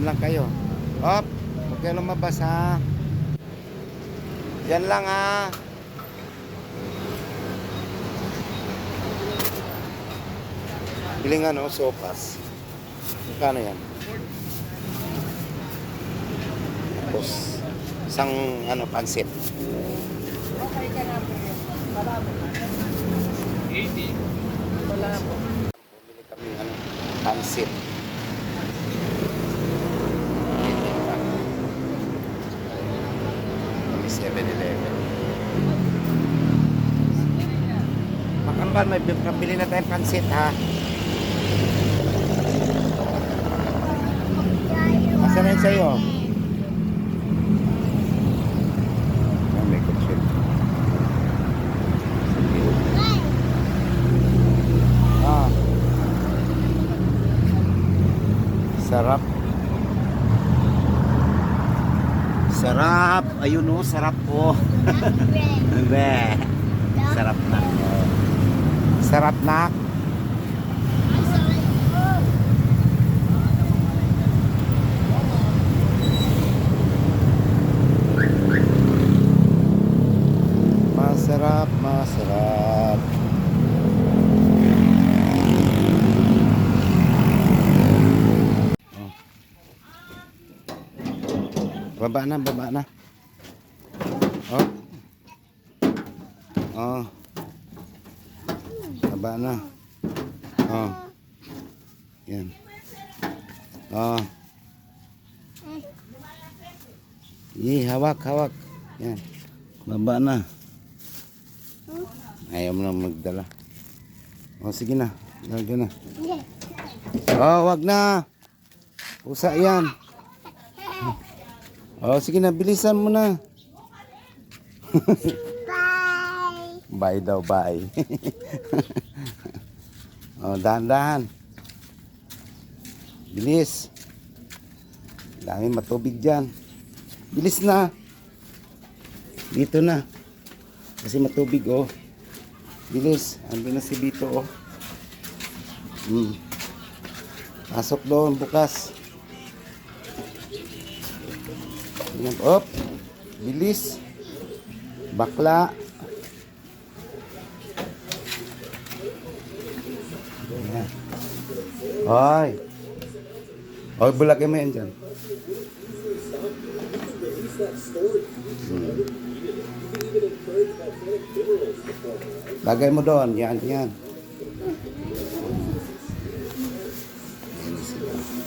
lang kayo. Op, huwag kayo lumabas ha. Yan lang ha. Bilingan o, sopas. Kano yan? Tapos, isang pansit. Okay ka na po. Marami. 80. Wala po. Bumili kami pansit. Kami 7-Eleven. Makambal, may bili na tayong pansit ha. Asa na yun sa'yo? May kutsil. Sarap. Sarap. Ayun o, sarap po. Sarap na. Sarap na. Masarap, masarap. Baba na, baba na. Oh. Oh. Baba na. Oh. Yan. Oh. Hawak, hawak. Yan. Baba na. Ayaw mo na magdala. Oh, sige na. Lagyan na. Oh, wag na. Pusa yan. Oh, sige na. Bilisan mo na. Bye. Bye daw, bye. Oh, dahan-dahan. Bilis. Daming matubig dyan. Bilis na. Dito na. Kasi matubig, oh. Bilis. Ando na si Bito, oh. Pasok doon, bukas. Yan, op. Bilis. Bakla. Yan. Hoy. Hoy, bulagay mo yan dyan. Lagay mo doon. Yan, yan. Yan sila.